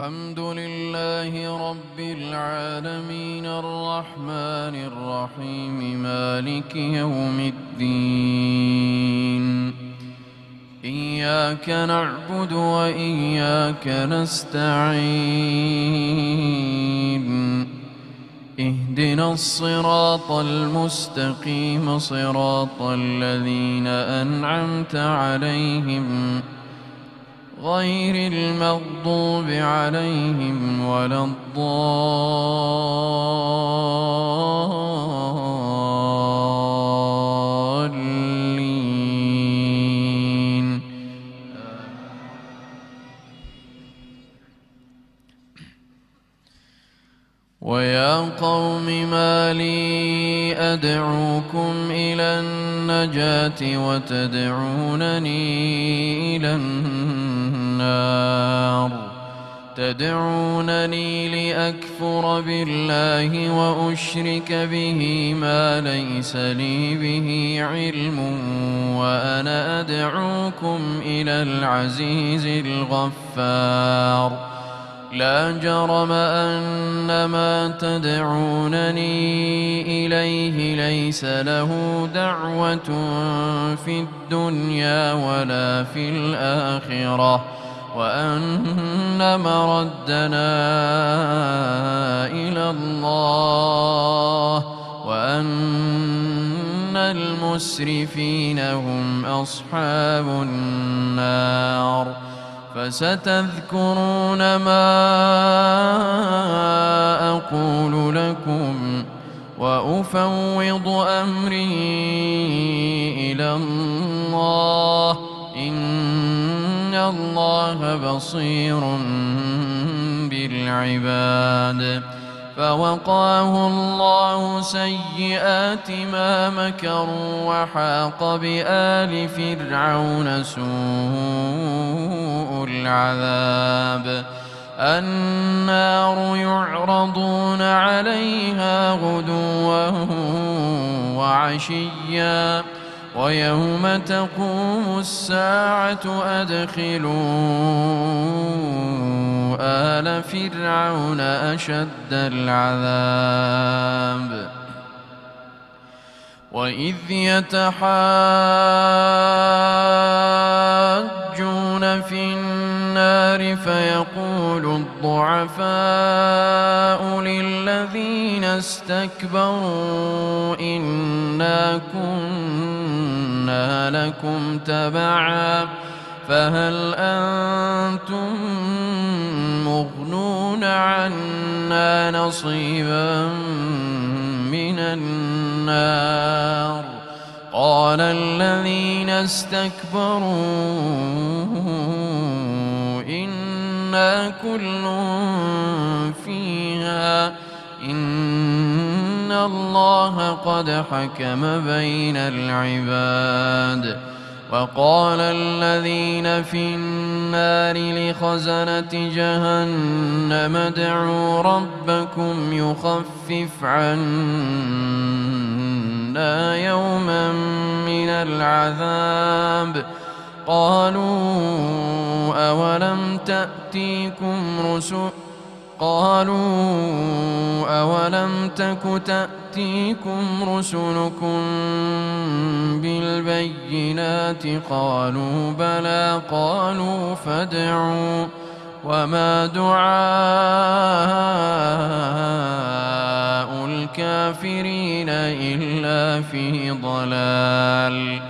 الحمد لله رب العالمين الرحمن الرحيم مالك يوم الدين إياك نعبد وإياك نستعين اهدنا الصراط المستقيم صراط الذين أنعمت عليهم غير المغضوب عليهم ولا الضالين. ويا قوم ما لي أدعوكم إلى النجاة وتدعونني إلى النار تدعونني لأكفر بالله وأشرك به ما ليس لي به علم وأنا أدعوكم إلى العزيز الغفار. لا جرم أن ما تدعونني إليه ليس له دعوة في الدنيا ولا في الآخرة وأن مردنا إلى الله وأن المسرفين هم أصحاب النار. فستذكرون ما أقول لكم وأفوض أمري إلى الله إن الله بصير بالعباد. فوقاه الله سيئات ما مكروا وحاق بآل فرعون سوء العذاب. النار يعرضون عليها غدوا وعشيا ويوم تقوم الساعة أدخلوا آل فرعون أشد العذاب. وإذ يتحاجون في النار فيقول الضعفاء للذين استكبروا إنا كنا لكم تبعا فهل أنتم مغنون عنا نصيبا من النار؟ قال الذين استكبروا إنا كل فيها إن الله قد حكم بين العباد. وقال الذين في النار لخزنة جهنم ادعوا ربكم يخفف عنا يوما من العذاب. قالوا أولم تك تأتيكم رسلكم بالبينات؟ قالوا بلى. قالوا فادعوا. وما دعاء الكافرين إلا في ضلال.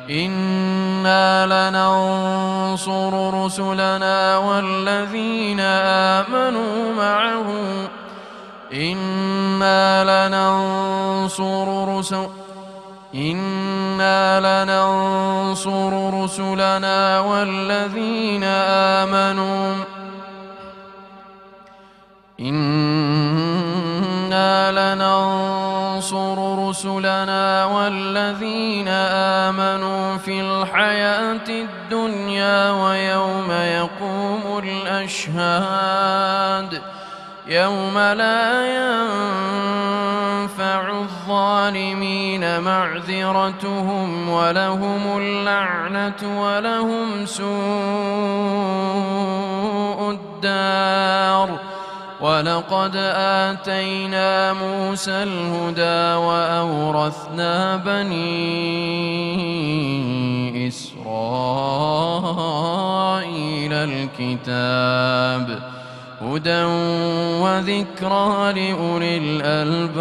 إنا لننصر رسلنا والذين آمنوا معه إنا لننصر رسلنا والذين آمنوا في الحياة الدنيا ويوم يقوم الأشهاد. يوم لا ينفع الظالمين معذرتهم ولهم اللعنة ولهم سوء الدين. الدار ولقد آتينا موسى الهدى وأورثنا بني إسرائيل الكتاب هدى وذكرى لأولي الألباب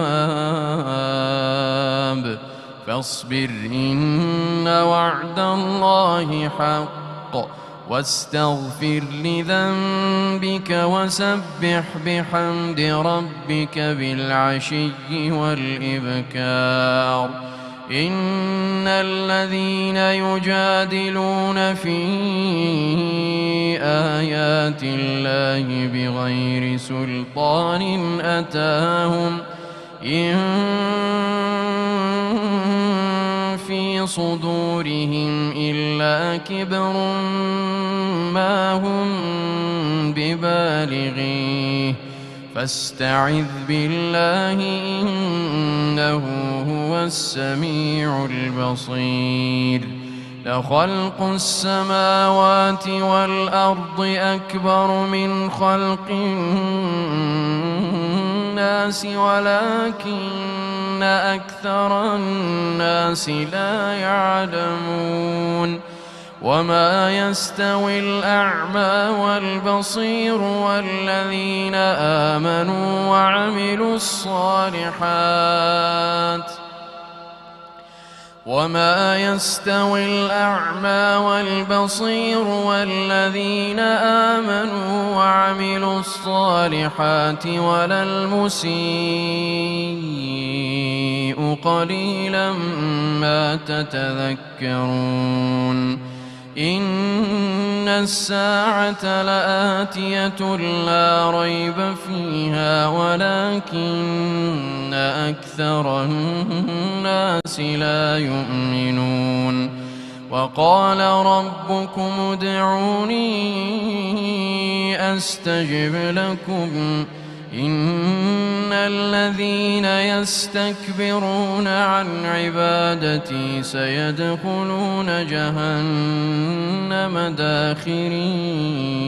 فاصبر إن وعد الله حق واستغفر لذنبك وسبح بحمد ربك بالعشي والإبكار إن الذين يجادلون في آيات الله بغير سلطان أتاهم إن في صدورهم إلا كبر ما هم ببالغيه فاستعذ بالله إنه هو السميع البصير لخلق السماوات والأرض أكبر من خلق الناس ولكن أكثر الناس لا يعلمون وما يستوي الأعمى والبصير والذين آمنوا وعملوا الصالحات وما يستوي الأعمى والبصير والذين آمنوا وعملوا الصالحات ولا المسيء قليلا ما تتذكرون إن الساعة لآتية لا ريب فيها ولكن أكثر الناس لا يؤمنون وقال ربكم ادعوني أستجب لكم إن الذين يستكبرون عن عبادتي سيدخلون جهنم داخرين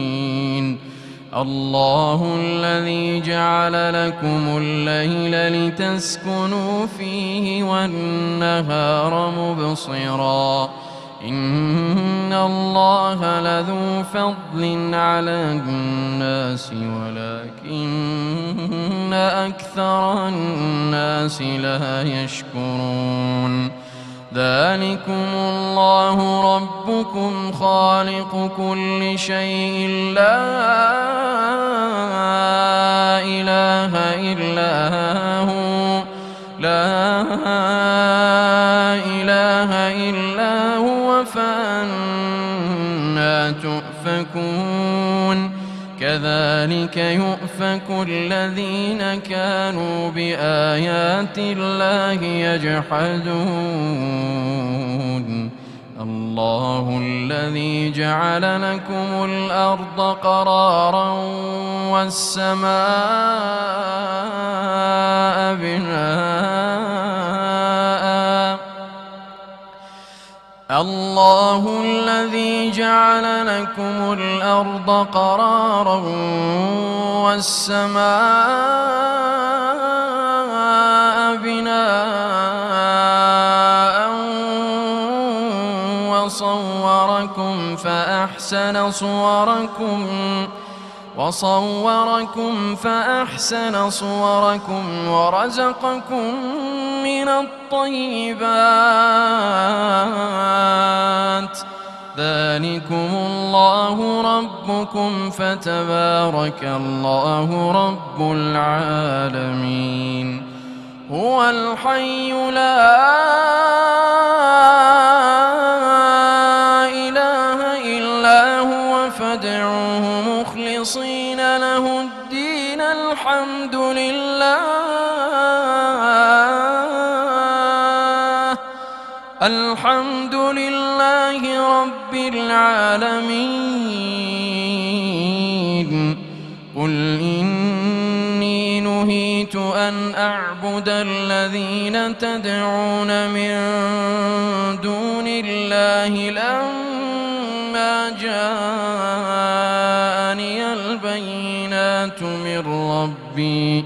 الله الذي جعل لكم الليل لتسكنوا فيه والنهار مبصرا إن الله لذو فضل على الناس ولكن أكثر الناس لا يشكرون ذلكم الله ربكم خالق كل شيء لا إله إلا هو لا إله إلا هو فأنى تؤفكون كذلك يؤفك الذين كانوا بآيات الله يجحدون الله الذي جعل لكم الأرض قرارا والسماء بناء الله الذي جعل لكم الأرض قرارا والسماء بناء وصوركم فأحسن صوركم ورزقكم من الطيبات ذلكم الله ربكم فتبارك الله رب العالمين هو الحي لا إله إلا هو فادعوه مخلصين له الدين الحمد لله رب العالمين قل إني نهيت أن أعبد الذين تدعون من دون الله لما جاءني البينات الآيات من ربي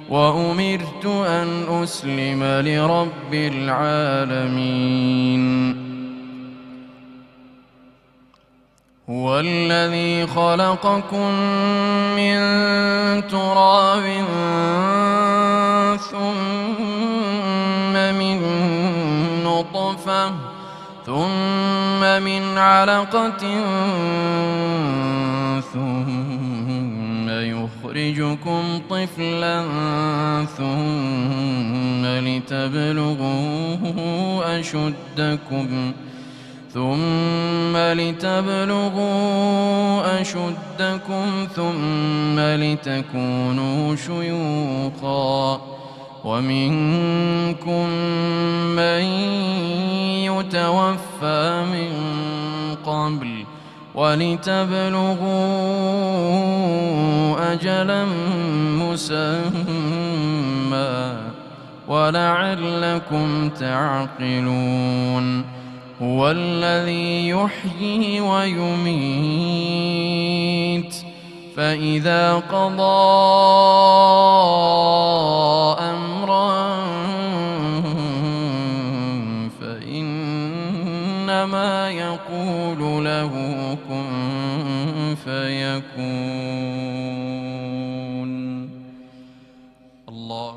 وأمرت أن أسلم لرب العالمين. هو الذي خلقكم من تراب ثم من نطفة ثم من علقة ثم يخرجكم طفلا ثم لتبلغوا أشدكم ثم لتكونوا شيوخا ومنكم من يتوفى من قبل ولتبلغوا أجلا مسمى ولعلكم تعقلون. هو الذي يحيي ويميت فإذا قضى أمرا فإنما يقول له كن فيكون. الله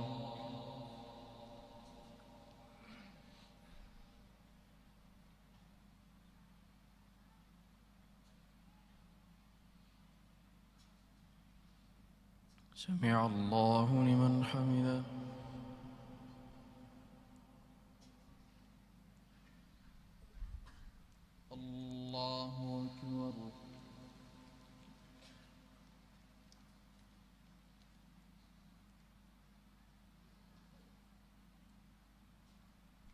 سمع الله لمن حمده. الله أكبر.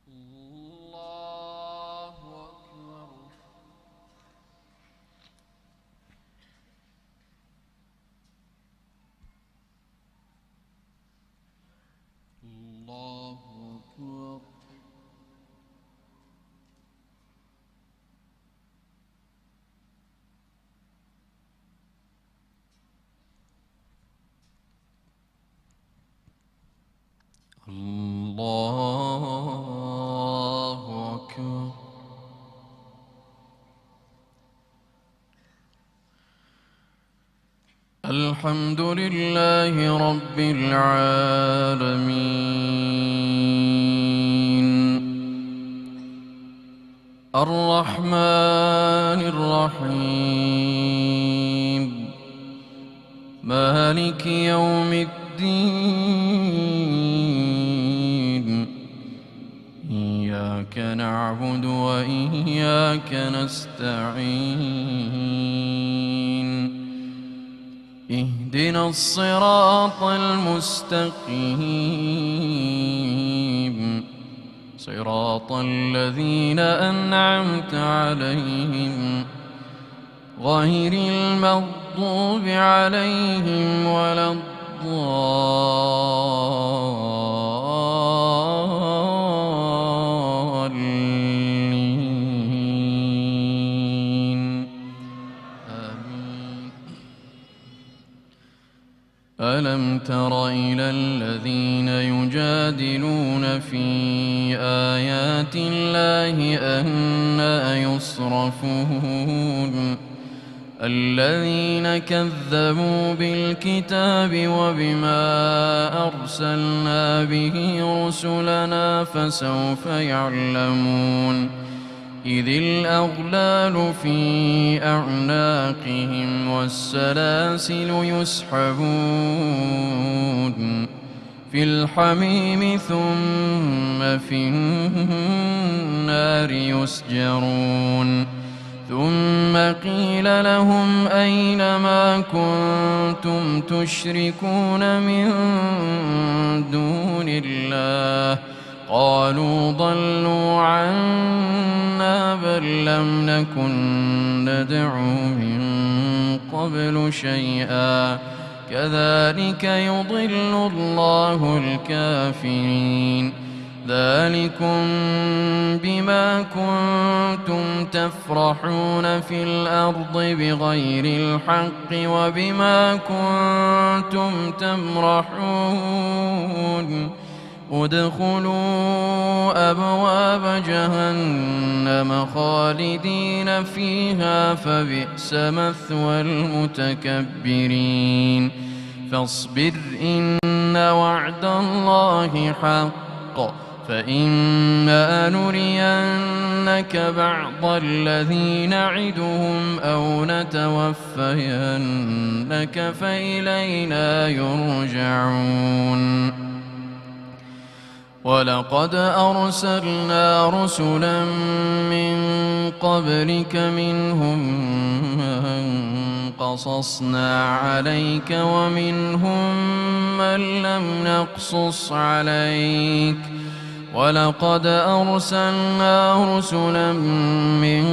الله أكبر. الله أكبر. الله أكبر. الحمد لله رب العالمين الرحمن الرحيم مالك يوم الدين إياك نعبد وإياك نستعين اهدنا الصراط المستقيم صراط الذين أنعمت عليهم غير المغضوب عليهم ولا الضالين آمين. ألم تر إلى الذين يجادلون في آيات الله أنى يصرفون الذين كذبوا بالكتاب وبما أرسلنا به رسلنا فسوف يعلمون إذ الأغلال في أعناقهم والسلاسل يسحبون في الحميم ثم في النار يسجرون ثم قيل لهم أين ما كنتم تشركون من دون الله قالوا ضلوا عنا بل لم نكن ندعو من قبل شيئا كذلك يضل الله الكافرين ذلكم بما كنتم تفرحون في الأرض بغير الحق وبما كنتم تمرحون ادخلوا أبواب جهنم خالدين فيها فبئس مثوى المتكبرين فاصبر إن وعد الله حق فإما نرينك بعض الذي نعدهم أو نتوفينك فإلينا يرجعون ولقد أرسلنا رسلا من قبلك منهم من قصصنا عليك ومنهم من لم نقصص عليك ولقد أرسلنا رسلا من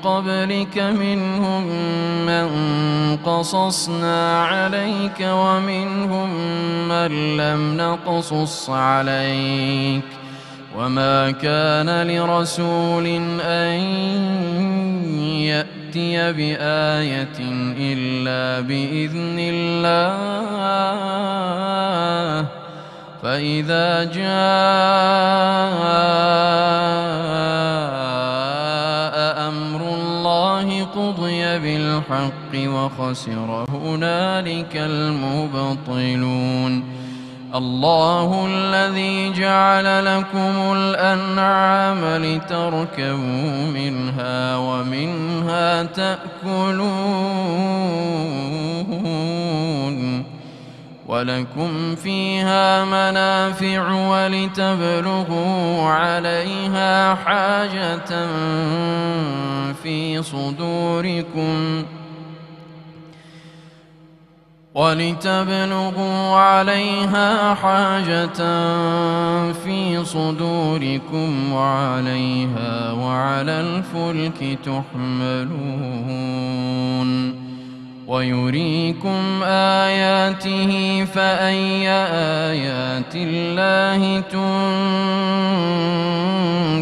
قبلك منهم من قصصنا عليك ومنهم من لم نقصص عليك وما كان لرسول أن يأتي بآية إلا بإذن الله فإذا جاء أمر الله قضي بالحق وخسر هنالك المبطلون الله الذي جعل لكم الأنعام لتركبوا منها ومنها تأكلون ولكم فيها منافع ولتبلغوا عليها حاجة في صدوركم وعليها وعلى الفلك تحملون ويريكم آياته فأي آيات الله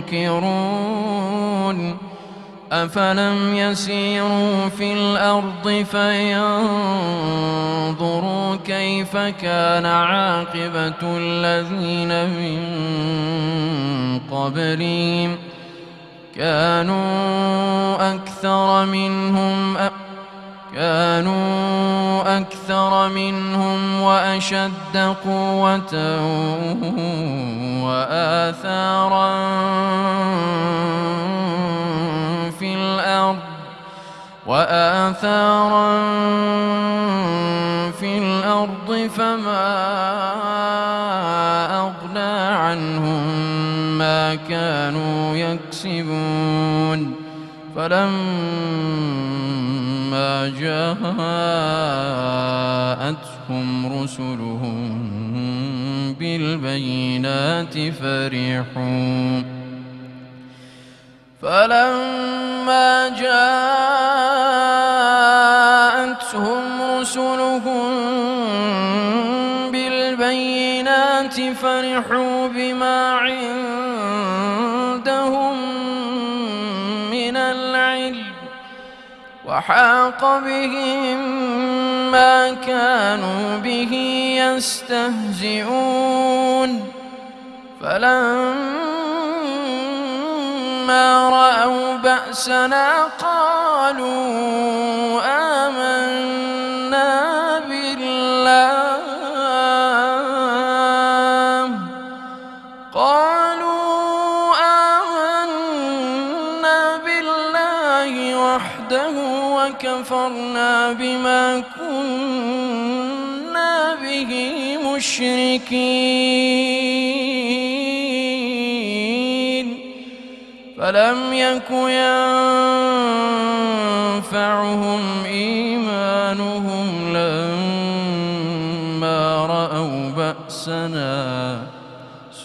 تنكرون أفلم يسيروا في الأرض فينظروا كيف كان عاقبة الذين من قبلهم كانوا أكثر منهم وأشد قوة وآثارا في الأرض فما أغنى عنهم ما كانوا يكسبون فلما جاءتهم رسلهم بالبينات فرحوا بما عندهم من العلم وحاق بهم ما كانوا به يستهزئون فلما رأوا بأسنا قالوا آمنا بالله وحده وكفرنا بما كنا به مشركين فلم يك ينفعهم إيمانهم لما رأوا بأسنا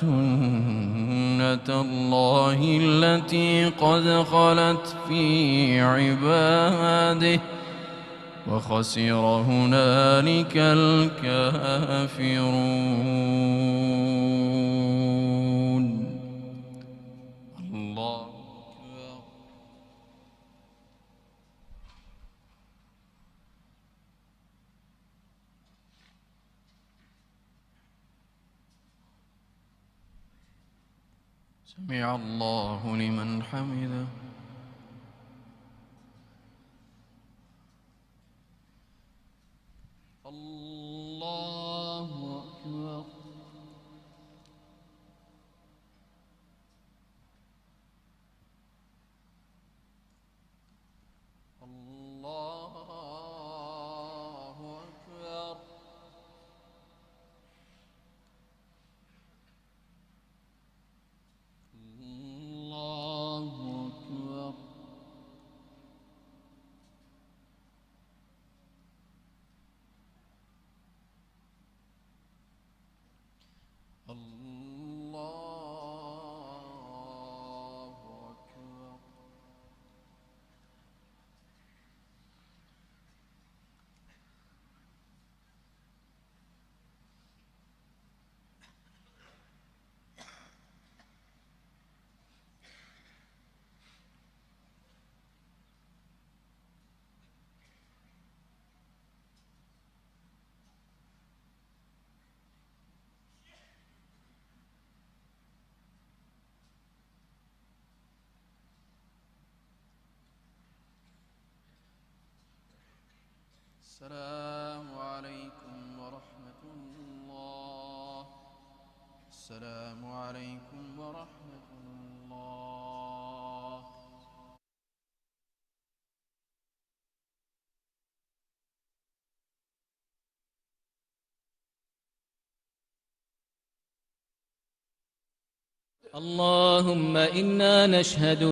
سنة الله التي قد خلت في عباده وخسر هنالك الكافرون. سمع الله لمن حمده. الله أكبر. الله أكبر. الله أكبر. الله أكبر. السلام عليكم ورحمة الله. السلام عليكم ورحمة الله. اللهم إنا نشهد